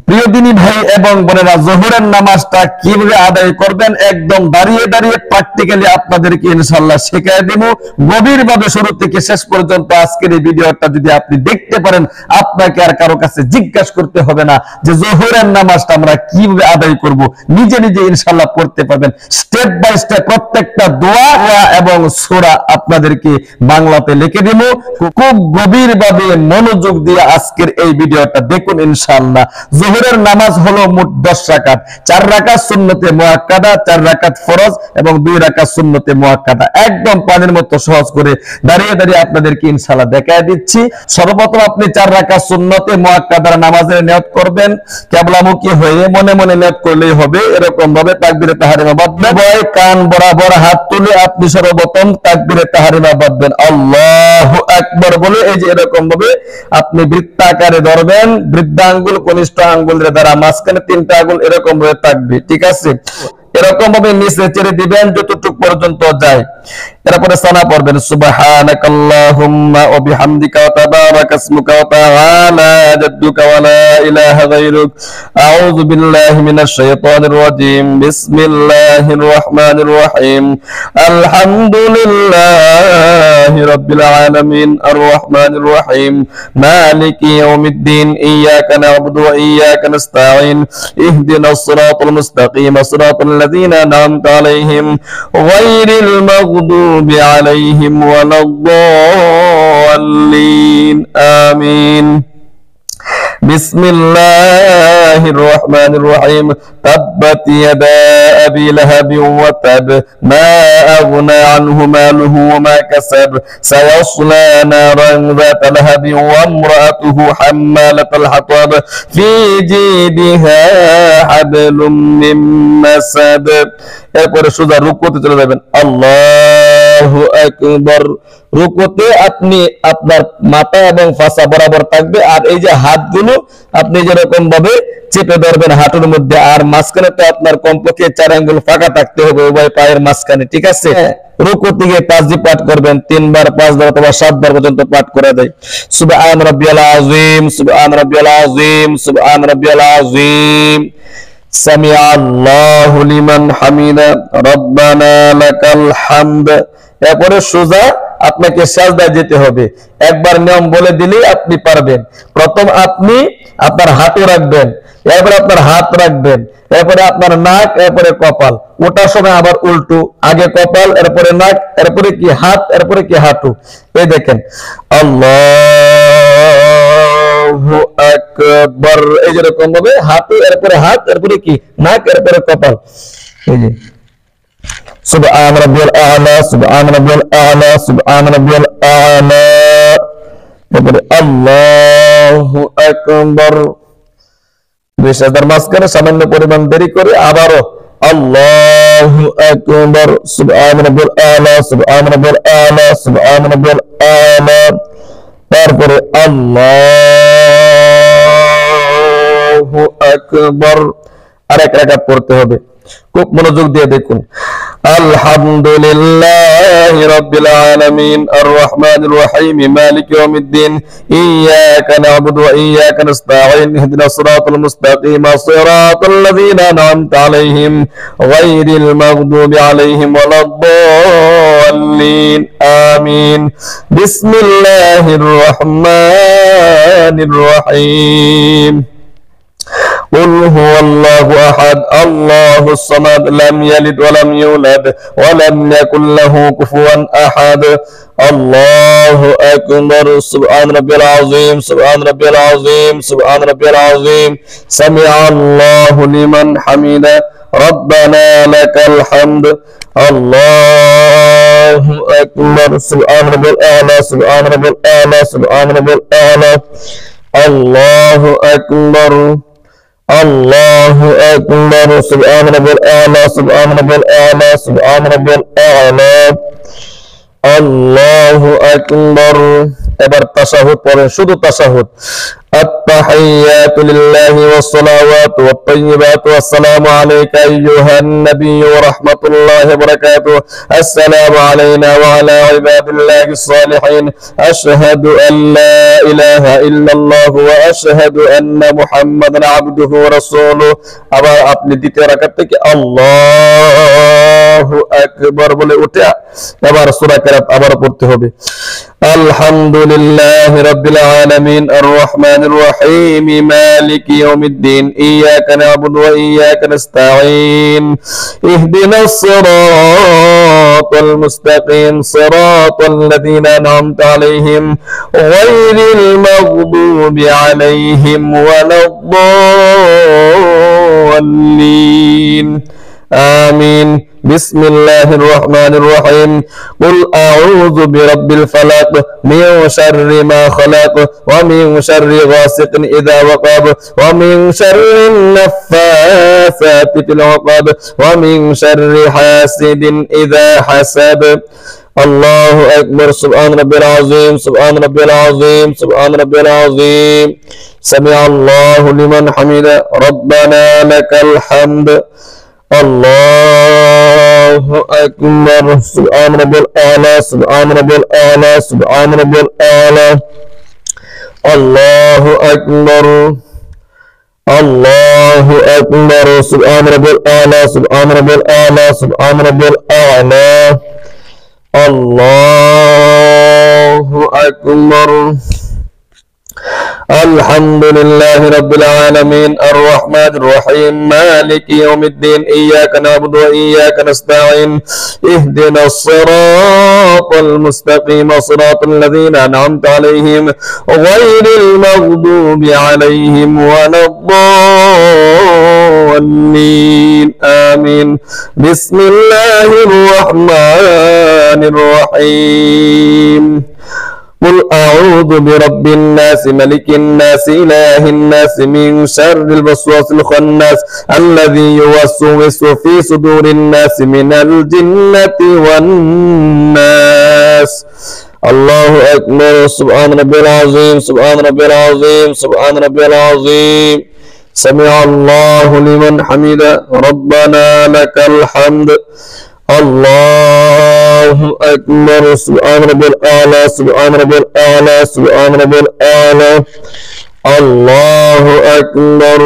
প্রিয় দিনী ভাই এবং বোনেরা, যোহরের নামাজটা কিভাবে আদায় করবেন একদম দাঁড়িয়ে দাঁড়িয়ে প্র্যাকটিক্যালি আপনাদেরকে ইনশাআল্লাহ শেখায় দেব গভীরভাবে শুরু থেকে শেষ পর্যন্ত। আজকের এই ভিডিওটা যদি আপনি দেখতে পারেন, আপনাকে আর কারো কাছে জিজ্ঞাসা করতে হবে না যে যোহরের নামাজটা আমরা কিভাবে আদায় করব, নিজে নিজে ইনশাআল্লাহ পড়তে পারবেন। স্টেপ বাই স্টেপ প্রত্যেকটা দোয়া এবং সূরা আপনাদেরকে বাংলাতে লিখে দেব। খুব গভীরভাবে মনোযোগ দিয়ে আজকের এই ভিডিওটা দেখুন ইনশাআল্লাহ। যোহরের নামাজ হলো মোট 10 রাকাত, 4 রাকাত সুন্নতে মুআক্কাদা, 4 রাকাত ফরজ এবং 2 রাকাত সুন্নতে মুআক্কাদা। একদম পানির মতো সহজ করে দাঁড়িয়ে দাঁড়িয়ে আপনাদেরকে ইনশাআল্লাহ দেখায় দিচ্ছি। সর্বপ্রথম আপনি 4 রাকাত সুন্নতে মুআক্কাদার নামাজের নিয়ত করবেন। কিবলামুখী হয়ে মনে মনে নিয়ত করলেই হবে। এরকম ভাবে তাকবীরে তাহরিমা বাঁধবেন, কান বরাবর হাত তুলে আপনি সর্বপ্রথম তাকবীরে তাহরিমা বাঁধবেন, আল্লাহু আকবার বলে এই যে এরকম ভাবে আপনি বৃত্তাকারে ধরবেন। বৃদ্ধা আঙ্গুল কনিষ্ঠ আঙ্গুলের দ্বারা মাঝখানে 3টা আঙ্গুল এরকম ভাবে থাকবে, ঠিক আছে? এরকম ভাবে নিচে ছেড়ে দিবেন যতটুকু পর্যন্ত যায়। এরপরে সানা পড়বেন, সুবহানাকাল্লাহুম্মা ওয়া বিহামদিকা ওয়া তাবারাকা ইসমুকা ওয়া তাআলা জাদ্দুকা ওয়া লা ইলাহা গায়রুক, আউযু বিল্লাহি মিনাশ শাইতানির রাজীম, বিসমিল্লাহির রাহমানির রাহিম, আলহামদুলিল্লাহি রাব্বিল আলামিন, আর রাহমানির রাহিম, মালিকি ইয়াউমিদ্দিন, ইয়াকা না'বুদু ওয়া ইয়াকা নাস্তাঈন, ইহদিনাস সিরাতাল মুস্তাকিম, সিরাতাল লাযীনা আন'আমতা আলাইহিম গায়রিল মাগদুবি আলাইহিম ওয়ালাদ-দাল্লিন, আমিন। বিসমিল্লাহির রাহমানির রাহিম, তাব্বাত ইয়াদা আবি লাহাবি ওয়া তাব, মা আগনা আনহু মালুহু ওয়া মা কাসাব, সায়াসলা নারান যাতা লাহাবি ওয়া ইমরাতুহু হাম্মালাতাল হাতাব, ফি জিদিহা হাবলুম মিন মাসাদ। এরপরে সোজা রুকুতে চলে যাবেন, আল্লাহু আকবার। রুকুতে আপনি আপনার মাথা এবং ফাসা বরাবর থাকবে, আর এই যে হাতগুলো আপনি যেরকম ভাবে চেপে ধরবেন হাঁটুর মধ্যে, আর মাঝখানে তো আপনার কমপক্ষে 4 আঙ্গুল ফাঁকা থাকতে হবে উভয় পায়ের মাঝখানে, ঠিক আছে? রুকু থেকে 5 বার পাঠ করবেন, 3 বার, 5 বার অথবা 7 বার পর্যন্ত পাঠ করা যায়। সুবহান রাব্বিয়াল আযীম, সুবহান রাব্বিয়াল আযীম, সুবহান রাব্বিয়াল আযীম, সামিআ আল্লাহু লিমান হামিদা, রব্বানা লাকাল হামদ। এরপরে সোজা আপনাকে সাজদায় যেতে হবে। একবার নিয়ম বলে দিলেই আপনি পারবেন। প্রথম আপনি আপনার হাঁটু রাখবেন, এরপরে আপনার হাত রাখবেন, এরপরে আপনার নাক, এরপরে কপাল। ওটার সময় আবার উল্টো, আগে কপাল, এরপরে নাক, এরপরে কি হাত, এরপরে কি হাঁটু। এই দেখেন, আল্লাহু আকবার, এই যেরকম ভাবে হাঁটু, এরপরে হাত, এরপরে কি নাক, এরপরে কপাল। এই যে সুবহান রাব্বিয়াল আ'লা, সুবহান রাব্বিয়াল আ'লা, সুবহান রাব্বিয়াল আ'লা। এরপরে আল্লাহু আকবার। দুই সাজদার মাঝখানে সামান্য পরিমাণ দেরি করে আবারও আল্লাহু আকবার, সুবহান রাব্বিয়াল আ'লা, সুবহান রাব্বিয়াল আ'লা, সুবহান রাব্বিয়াল আ'লা। তারপরে আল্লাহু আকবার। আরেক রাকাত পড়তে হবে, খুব মনোযোগ দিয়ে দেখুন। আলহামদুলিল্লাহি রাব্বিল আলামিন, আর রাহমানির রাহিম, মালিকি ইয়াউমিদ্দিন, ইয়াকা না'বুদু ওয়া ইয়াকা নাস্তাঈন, ইহদিনাস সিরাতাল মুস্তাকিম, সিরাতাল লাযীনা আন'আমতা আলাইহিম গায়রিল মাগদুবি আলাইহিম ওয়ালাদ-দাল্লিন, আমিন। বিসমিল্লাহির রাহমানির রাহিম, قل هو الله أحد الله الصمد لم يلد ولم يولد ولم يكن له كفوا أحد الله أكبر سبحان ربي العظيم سبحان ربي العظيم سبحان ربي العظيم سمع الله لمن حمده ربنا لك الحمد الله أكبر سبحان ربي الأعلى سبحان ربي الأعلى سبحان ربي الأعلى الله أكبر الله أكبر سبحان ربي الأعلى سبحان ربي الأعلى سبحان ربي الأعلى الله أكبر। এবার তাশাহুদ পড়েন, শুধু তাশাহুদ। التحيات لله والصلوات والطيبات والسلام عليك أيها النبي ورحمة الله وبركاته. السلام علينا وعلى عباد الله الصالحين. أشهد أن لا إله إلا الله وأشهد أن محمدا عبده ورسوله. আবার আপনি দ্বিতীয় রাকাত থেকে আল্লাহু আকবার বলে উঠে আবার সূরা কিরাত আবার পড়তে হবে। আলহামদুলিল্লাহি রাব্বিল আলামিন আর রহমানির রহিম মালিকি ইয়াউমিদ্দিন ইয়্যাকা না'বুদু ওয়া ইয়্যাকা নাস্তাঈন ইহদিনাস সিরাতাল মুস্তাকিম সিরাতাল লাযীনা আন'আমতা আলাইহিম গায়রিল মাগদুবি আলাইহিম ওয়ালাদ-দাল্লিন। آمين. بسم الله الرحمن الرحيم. قل أعوذ برب الفلق من شر ما خلق ومن شر غاسق إذا وقب ومن شر النفاثات في العقد ومن شر حاسد إذا حسد. الله أكبر. سبحان ربي العظيم سبحان ربي العظيم سبحان ربي العظيم. سمع الله لمن حمده ربنا لك الحمد. الله أكبر. سبحان ربي الأعلى سبحان ربي الأعلى سبحان ربي الأعلى. الله أكبر الله أكبر. سبحان ربي الأعلى سبحان ربي الأعلى سبحان ربي الأعلى. الله أكبر. الحمد لله رب العالمين الرحمن الرحيم مالك يوم الدين إياك نعبد وإياك نستعين اهدنا الصراط المستقيم صراط الذين أنعمت عليهم غير المغضوب عليهم ولا الضالين. آمين. بسم الله الرحمن الرحيم. قل أعوذ برب الناس ملك الناس إله الناس من شر الوسواس الخناس الذي يوسوس في صدور الناس من الجنة والناس. الله أكبر. سبحان ربي العظيم سبحان ربي العظيم سبحان ربي العظيم. سمع الله لمن حمده ربنا لك الحمد. الله أكبر. سبحان ربي الأعلى سبحان ربي الأعلى سبحان ربي الأعلى. الله أكبر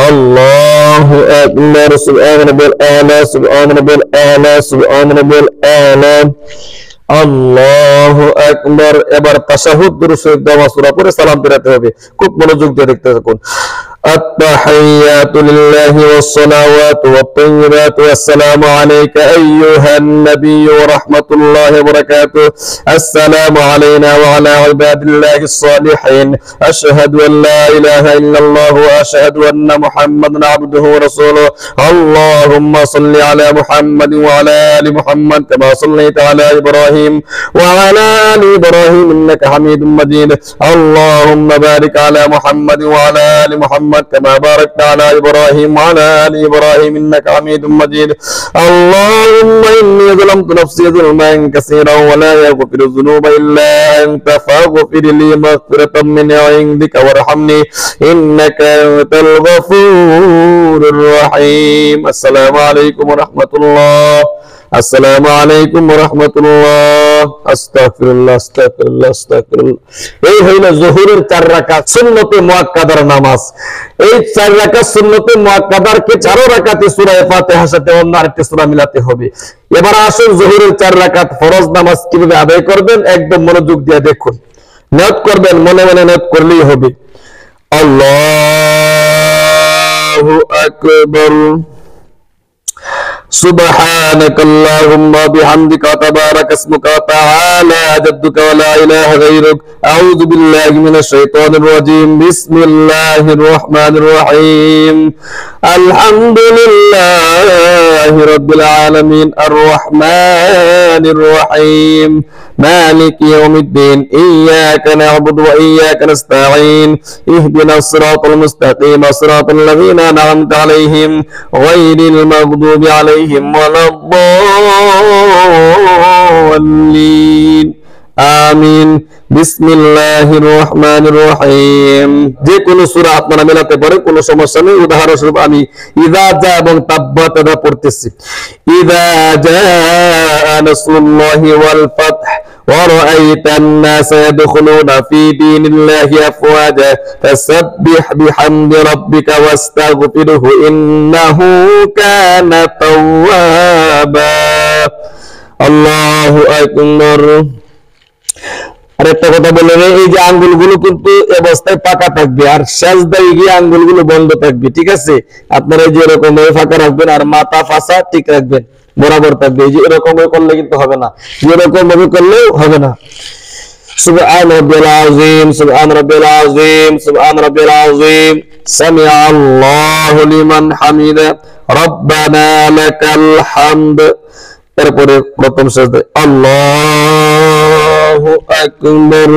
الله أكبر. سبحان ربي الأعلى سبحان ربي الأعلى سبحان ربي الأعلى. আল্লাহু আকবার। এবার তাশাহুদ দুরূদ শরীফ দোয়া সূরা পড়ে সালাম ফেরাতে হবে। খুব মনোযোগ দিয়ে দেখতে থাকুন। التحيات لله والصلوات والطيبات والسلام عليك أيها النبي ورحمة الله وبركاته. السلام علينا وعلى عباد الله الصالحين. أشهد أن لا إله إلا الله وأشهد أن محمدا عبده ورسوله. اللهم صل على محمد وعلى آل محمد كما صليت على إبراهيم وعلى آل إبراهيم إنك حميد مجيد. اللهم بارك على محمد وعلى آل محمد كما باركت على إبراهيم وعلى آل إبراهيم إنك حميد مجيد. اللهم إني ظلمت نفسي ظلما كثيرا ولا يغفر الذنوب إلا أنت فاغفر لي مغفرة من عندك وارحمني إنك أنت الغفور الرحيم. السلام عليكم ورحمة الله. আসসালামু আলাইকুম ওয়া রাহমাতুল্লাহ। আস্তাগফিরুল্লাহ আস্তাগফিরুল্লাহ আস্তাগফিরুল্লাহ। এই হইল যোহরের 4 রাকাত সুন্নতে মুআক্কাদার নামাজ। এই 4 রাকাত সুন্নতে মুআক্কাদার কে 4 রাকাতে সূরা ফাতিহার সাথে অন্য আরেকটি সূরা মিলাতে হবে। এবার আসুন যোহরের 4 রাকাত ফরজ নামাজ কিভাবে আদায় করবেন একদম মনোযোগ দিয়ে দেখুন। নিয়ত করবেন, মনে মনে নিয়ত করলেই হবে। আল্লাহু আকবার। سبحانك اللهم بحمدك تبارك اسمك وتعالى جدك ولا إله غيرك. أعوذ بالله من الشيطان الرجيم. بسم الله الرحمن الرحيم. الحمد لله رب العالمين الرحمن الرحيم مالك يوم الدين إياك نعبد وإياك نستعين اهدنا الصراط المستقيم صراط الذين أنعمت عليهم غير المغضوب عليهم ولا الضالين. আমিন। বিসমিল্লাহির রহমানির রহিম। যে কোনো সূরা আপনারা মেলাতে পারেন, কোনো সমস্যা নেই। উদাহরণস্বরূপ আমি ইযা জা এবং তাব্বাত ইয়াদা পড়তেছি। ইযা জা নাসরুল্লাহি ওয়াল ফাতহ ورأيت الناس يدخلون في دين الله أفواجا فسبح بحمد ربك واستغفره إنه كان توابا الله أكبر আরেকটা কথা বলে নেই, এই যে আঙ্গুলগুলো কিন্তু অবস্থায় পাকা থাকবে আর সেজদায় গিয়ে আঙ্গুলগুলো বন্ধ থাকবে, ঠিক আছে? আপনারা এই যে এরকম ভাবে ফাঁকা রাখবেন আর মাথা ফাঁসা ঠিক রাখবেন, বরাবর থাকবে। এই যে এরকম ভাবে করলে কিন্তু হবে না, এরকম ভাবে করলেও হবে না। সুবহান রাব্বিল আযীম, সুবহান রাব্বিল আযীম, সুবহান রাব্বিল আযীম। সামিআ আল্লাহু লিমান হামিদা, রব্বানা লাকাল হামদ। এরপরে প্রথম সেজদা আল্লাহু আকবার,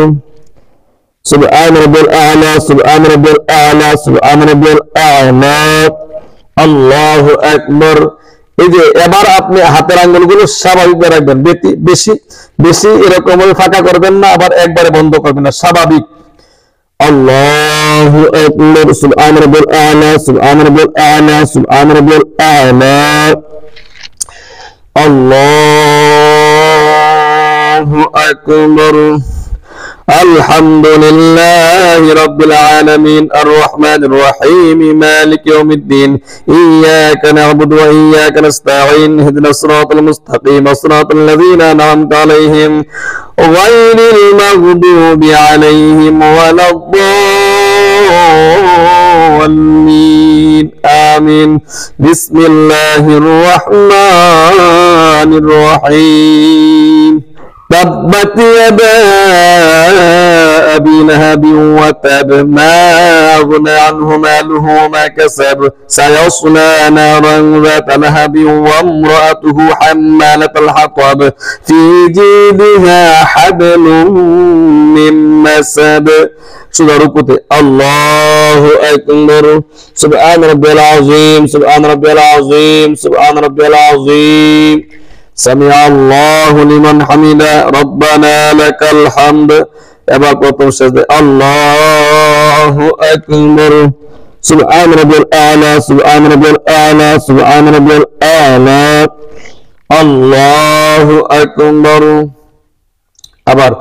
সুবহান রাব্বিল আ'লা, সুবহান রাব্বিল আ'লা, সুবহান রাব্বিল আ'লা, আল্লাহু আকবার। এই যে এবার আপনি হাতের আঙ্গুলগুলো স্বাভাবিক রাখবেন, বেশি বেশি এরকম ভাবে ফাঁকা করবেন না, আবার একবারে বন্ধ করবেন না, স্বাভাবিক। আল্লাহু আকবার, সুবহান রাব্বিল আ'লা, সুবহান রাব্বিল আ'লা, সুবহান রাব্বিল আ'লা, আল্লাহু আকবার। আলহামদুলিল্লাহি রাব্বিল আলামিন আর রহমানির রহিম মালিকি ইয়াউমিদ্দিন ইয়্যাকা না'বুদু ওয়া ইয়্যাকা নাস্তাঈন ইহদিনাস সিরাতাল মুস্তাকিম সিরাতাল লাযীনা আন'আমতা আলাইহিম গায়রিল মাগদুবি আলাইহিম ওয়ালাদ-দাল্লিন আমিন। বিসমিল্লাহির রহমানির রহিম। تبت يدا أبي لهب وتب ما أغنى عنه ماله وما كسب سيصلى نارا ذات لهب وامرأته حمالة الحطب في جيدها حبل من مسد। সুরা রুকুতে আল্লাহু আকবার, সুবহান রাব্বিল আযীম, সুবহান রাব্বিল আযীম, সুবহান রাব্বিল আযীম। সামিআ আল্লাহু লিমান হামিদা, রব্বানা লাকাল হামদ। এবার প্রথম সেজদা আল্লাহু আকবার, সুবহান রাব্বিল আ'লা, সুবহান রাব্বিল আ'লা, সুবহান রাব্বিল আ'লা, আল্লাহু আকবার। আবার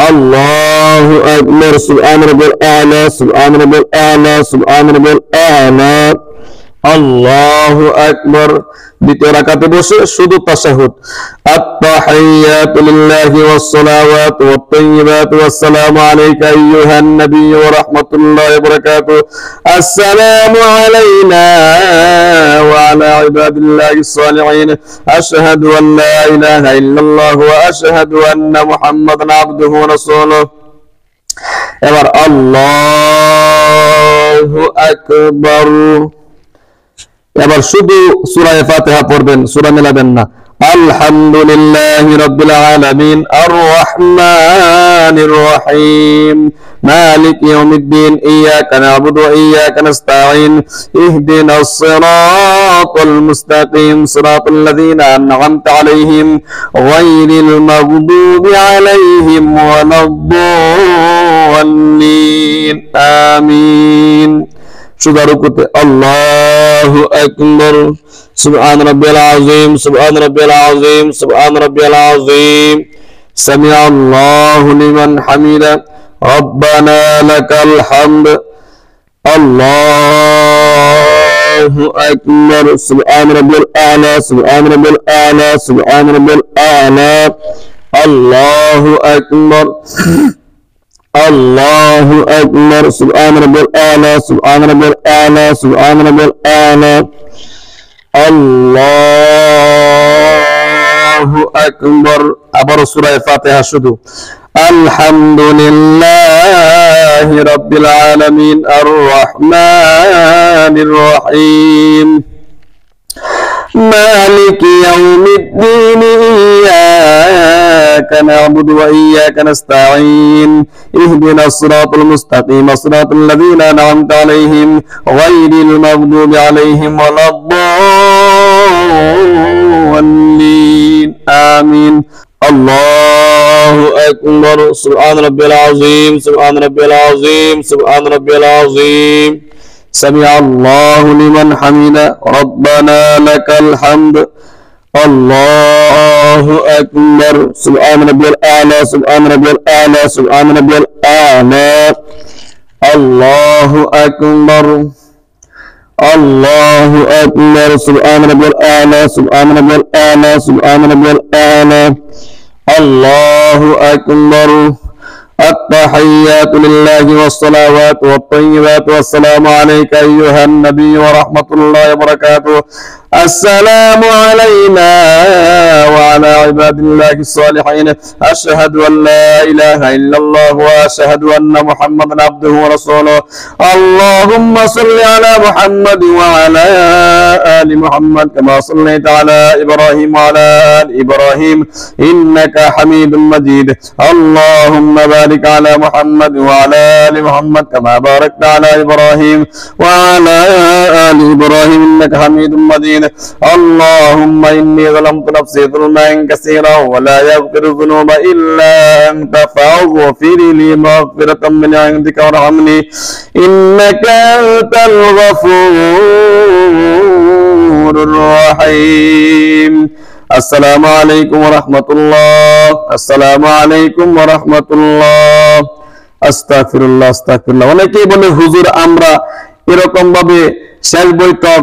আল্লাহু আকবার, সুবহান রাব্বিল আ'লা, সুবহান রাব্বিল আ'লা, সুবহান রাব্বিল আ'লা, আল্লাহু আকবার। দ্বিতীয় রাকাতে বসে শুধু তাশাহুদ, আত-তাহিয়াতু লিল্লাহি ওয়াস-সালাওয়াতু ওয়াত-তাইয়্যিবাতু ওয়াস-সালামু আলাইকা আইয়ুহান নাবিয়্যু ওয়া রাহমাতুল্লাহি ওয়া বারাকাতুহু, আসসালামু আলাইনা ওয়া আলা ইবাদিল্লাহিস সালিহিন, আশহাদু আন লা ইলাহা ইল্লাল্লাহু ওয়া আশহাদু আন্না মুহাম্মাদান আবদুহু ওয়া রাসূলুহু। এবার আল্লাহু আকবার। এবার শুধু সূরা ফাতিহা পড়বেন, সূরা মেলাবেন না। আলহামদুলিল্লাহি রাব্বিল আলামিন আর রহমানির রহিম মালিকি ইয়াউমিদ্দিন ইয়্যাকা না'বুদু ওয়া ইয়্যাকা নাস্তাঈন ইহদিনাস সিরাতাল মুস্তাকিম সিরাতাল লাযীনা আন'আমতা আলাইহিম গায়রিল মাগদুবি আলাইহিম ওয়ালাদ-দাল্লিন আমিন। সুরা রুকুতে আল্লাহু আকবার, সুবহান রাব্বিল আযীম, সুবহান রাব্বিল আযীম, সুবহান রাব্বিল আযীম। সামিআ আল্লাহু লিমান হামিদা, রব্বানা লাকাল হামদ, আল্লাহু আকবার। সুবহান রাব্বিল আ'লা, সুবহান রাব্বিল আ'লা, সুবহান রাব্বিল আ'লা, আল্লাহু আকবার। আল্লাহু আকবার, সুবহান রাব্বিল আ'লা, সুবহান রাব্বিল আ'লা, সুবহান রাব্বিল আ'লা, আল্লাহু আকবার। আবার সূরা ফাতিহা শুধু আলহামদুলিল্লাহি রাব্বিল আলামিন আর রহমানির রহিম মালিকি ইয়াউমিদ্দিন ইয়্যাকা না'বুদু ওয়া ইয়্যাকা নাস্তাঈন ইহদিনাস সিরাতাল মুস্তাকিম সিরাতাল লাযীনা আন'আমতা আলাইহিম গায়রিল মাগদুবি আলাইহিম ওয়ালাদ-দাল্লিন আমিন। الله أكبر سبحان ربي العظيم سبحان ربي العظيم سبحان ربي العظيم سمع الله لمن حمده ربنا لك الحمد الله أكبر سبحان ربي الأعلى سبحان ربي الأعلى سبحان ربي الأعلى الله أكبر الله أكبر سبحان ربي الأعلى سبحان ربي الأعلى سبحان ربي الأعلى الله أكبر التحيات لله والصلوات والطيبات والسلام عليك أيها النبي ورحمة الله وبركاته السلام علينا وعلى عباد الله الصالحين أشهد أن لا إله إلا الله وأشهد أن محمدا عبده ورسوله اللهم صل على محمد وعلى آل محمد كما صليت على إبراهيم وعلى آل إبراهيم إنك حميد مجيد اللهم بارك على محمد وعلى آل محمد كما باركت على إبراهيم وعلى آل إبراهيم إنك حميد مجيد اللهم إني ظلمت نفسي ظلما كثيرا ولا يغفر الذنوب إلا أنت فاغفر لي مغفرة من عندك وارحمني إنك أنت الغفور الرحيم السلام عليكم ورحمة الله السلام عليكم ورحمة الله আস্তাগফিরুল্লাহ আস্তাগফিরুল্লাহ অনেকেই বলে হুজুর আমরা এরকম ভাবে শেষ বৈঠক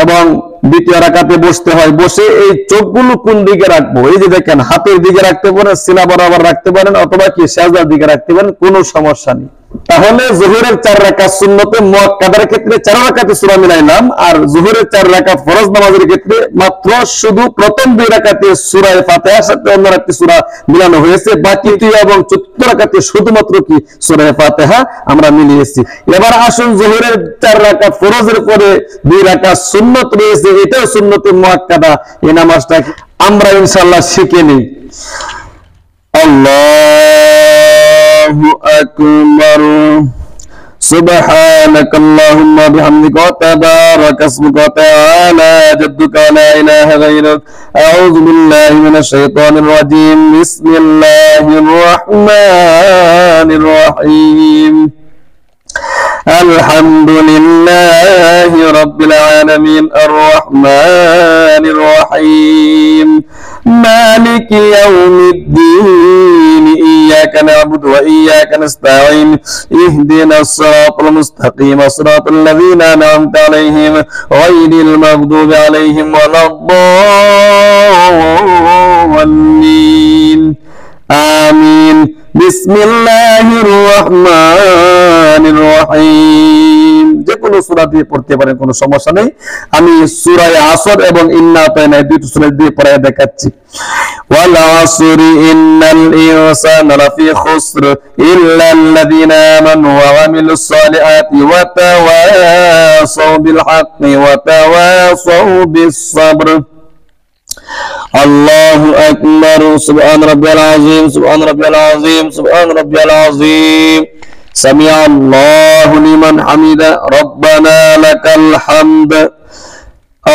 এবং দ্বিতীয় রাকাতে বসতে হয় বসে এই চোখগুলো কোন দিকে রাখবো এই যে দেখেন হাতের দিকে রাখতে পারেন সিনা বরাবর রাখতে পারেন অথবা কি সাজদার দিকে রাখতে পারেন কোনো সমস্যা নেই তাহলে যোহরের 4 রাকাত সুন্নতে মুআক্কাদার ক্ষেত্রে 4 রাকাতে সূরা মিলাইলাম আর যোহরের 4 রাকাত ফরজ নামাজের ক্ষেত্রে মাত্র শুধু প্রথম 2 রাকাতে সূরা ফাতিহার সাথে অন্য একটি সূরা মিলানো হয়েছে বাকি 3 এবং 4 রাকাতে শুধুমাত্র কি সূরা ফাতিহা আমরা মিলিয়েছি এবার আসুন যোহরের 4 রাকাত ফরজের পরে 2 রাকাত সুন্নত রয়েছে এটাও সুন্নতে মুআক্কাদা এই নামাজটা আমরা ইনশাআল্লাহ শিখে নিই الله أكبر سبحانك اللهم بحمدك وتبارك اسمك وتعالى جدك لا إله غيرك أعوذ بالله من الشيطان الرجيم بسم الله الرحمن الرحيم الحمد لله رب العالمين الرحمن الرحيم مالك يوم الدين إياك نعبد وإياك نستعين اهدنا الصراط المستقيم صراط الذين أنعمت عليهم غير المغضوب عليهم ولا الضالين آمين بسم الله الرحمن الرحيم যে কোনো সূরা দিয়ে পড়তে পারেন কোনো সমস্যা নেই আমি সূরা আসর এবং ইন্না আতাইনা দুটো সূরা দিয়ে পড়ে দেখাচ্ছি ওয়াল আসরি ইন্নাল ইনসানা লাফি খুসর ইল্লা আল্লাযীনা আমানু ওয়া আমিলুস সালিহাতি ওয়া তাওয়াসাউ বিল হাক্কি ওয়া তাওয়াসাউ বিস সাবর الله أكبر سبحان ربي العظيم سبحان ربي العظيم سبحان ربي العظيم سمع الله لمن حمده ربنا لك الحمد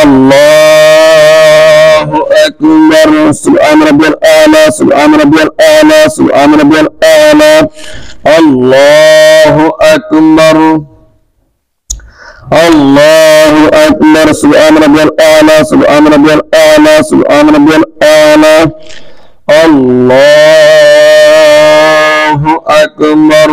الله أكبر سبحان ربي الأعلى سبحان ربي الأعلى سبحان ربي الأعلى الله أكبر الله أكبر سبحان ربي الأعلى سبحان ربي الأعلى سبحان ربي الأعلى الله أكبر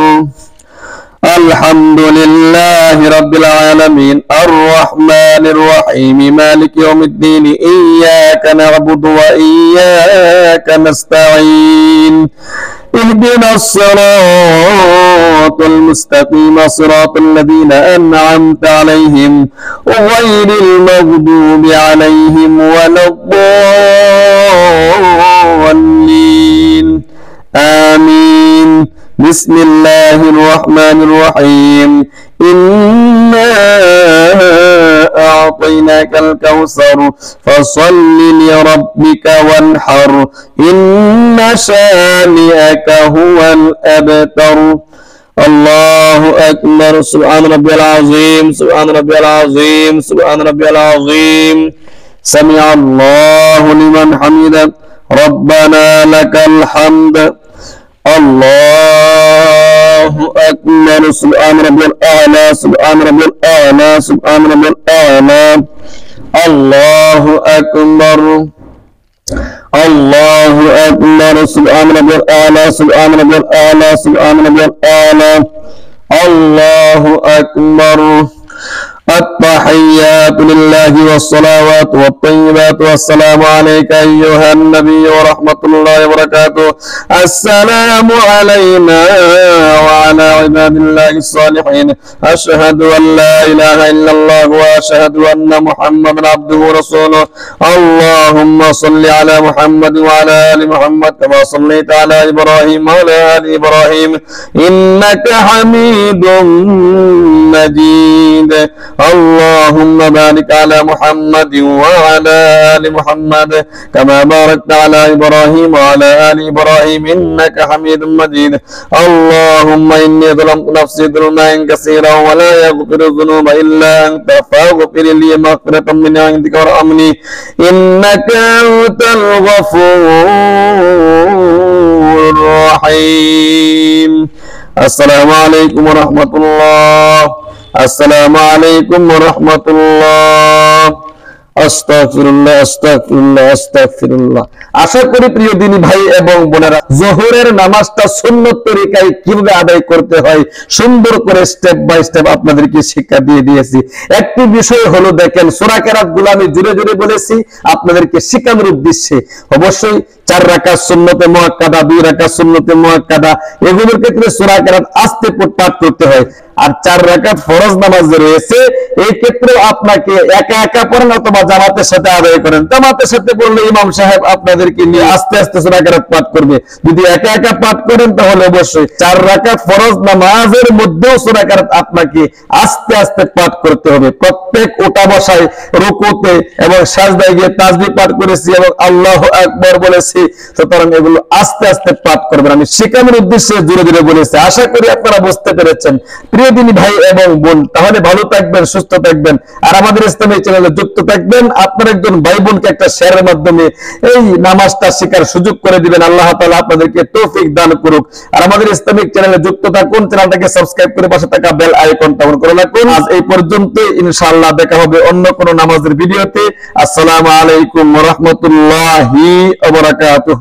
الحمد لله رب العالمين الرحمن الرحيم مالك يوم الدين إياك نعبد وإياك نستعين اهدنا الصراط المستقيم صراط الذين أنعمت عليهم غير المغضوب عليهم ولا الضالين آمين بسم الله الرحمن الرحيم إنا أعطيناك الكوثر فصل لربك وانحر إن شانئك هو الأبتر الله أكبر سبحان ربي العظيم سبحان ربي العظيم سبحان ربي العظيم سمع الله لمن حمده ربنا لك الحمد الله أكبر سبحان ربي الأعلى سبحان ربي الأعلى سبحان ربي الأعلى الله أكبر الله أكبر سبحان ربي الأعلى سبحان ربي الأعلى سبحان ربي الأعلى الله أكبر التحيات لله والصلوات والطيبات والسلام عليك أيها النبي ورحمة الله وبركاته السلام علينا وعلى عباد الله الصالحين أشهد أن لا إله إلا الله وأشهد أن محمدا عبده ورسوله اللهم صل على محمد وعلى آل محمد كما صليت على إبراهيم وعلى آل إبراهيم إنك حميد مجيد اللهم بارك على محمد وعلى آل محمد كما باركت على إبراهيم وعلى آل إبراهيم إنك حميد مجيد اللهم إني ظلمت نفسي ظلما كثيرا ولا يغفر الذنوب إلا أنت فاغفر لي مغفرة من عندك وارحمني إنك أنت الغفور الرحيم السلام عليكم ورحمة الله السلام عليكم ورحمة الله আস্তাগফিরুল্লাহ আস্তাগফিরুল্লাহ আস্তাগফিরুল্লাহ। আশা করি প্রিয় দিনী ভাই এবং বোনেরা যোহরের নামাজটা সুন্নত তরিকায় কিভাবে আদায় করতে হয় সুন্দর করে স্টেপ বাই স্টেপ আপনাদেরকে শিক্ষা দিয়ে দিয়েছি। একটি বিষয় হলো দেখেন সূরা কেরাতগুলো আমি জুড়ে জুড়ে বলেছি আপনাদেরকে শেখানোর উদ্দেশ্যে। অবশ্যই 4 রাকাত সুন্নতে মুআক্কাদা 2 রাকাত সুন্নতে মুআক্কাদা এগুলোর ক্ষেত্রে সূরা কেরাত আস্তে পাঠ করতে হয়। আর 4 রাকাত ফরজ নামাজ রয়েছে এই ক্ষেত্রে আপনাকে একা একা পড়েন অথবা জামাতের সাথে আদায় করেন। জামাতের সাথে পড়লে ইমাম সাহেব আপনাদেরকে নিয়ে আস্তে আস্তে সূরা কেরাত পাঠ করবে। যদি একা একা পাঠ করেন তাহলে অবশ্যই 4 রাকাত ফরজ নামাজের মধ্যেও সূরা কেরাত আপনাকে আস্তে আস্তে পাঠ করতে হবে। প্রত্যেক ওঠা বসায় রুকুতে এবং সাজদায় গিয়ে তাসবিহ পাঠ করেছি এবং আল্লাহু আকবার বলেছি, সুতরাং এগুলো আস্তে আস্তে পাঠ করবেন। আমি শেখানোর উদ্দেশ্যে জোরে জোরে বলেছি, আশা করি আপনারা বুঝতে পেরেছেন। প্রিয় দিনী ভাই এবং বোন, তাহলে ভালো থাকবেন, সুস্থ থাকবেন আর আমাদের ইসলামিক চ্যানেলে যুক্ত থাকবেন। আপনার একজন ভাই বোনকে একটা শেয়ারের মাধ্যমে এই নামাজটা শেখার সুযোগ করে দিবেন। আল্লাহ তাআলা আপনাদেরকে তৌফিক দান করুক। আর আমাদের ইসলামিক চ্যানেলে যুক্ত থাকুন, চ্যানেলটাকে সাবস্ক্রাইব করে পাশে থাকা বেল আইকনটা অন করে রাখুন। আজ এই পর্যন্ত, ইনশাআল্লাহ দেখা হবে অন্য কোনো নামাজের ভিডিওতে। আসসালামু আলাইকুম ওয়া রাহমাতুল্লাহি ওয়া বারাকাতুহু।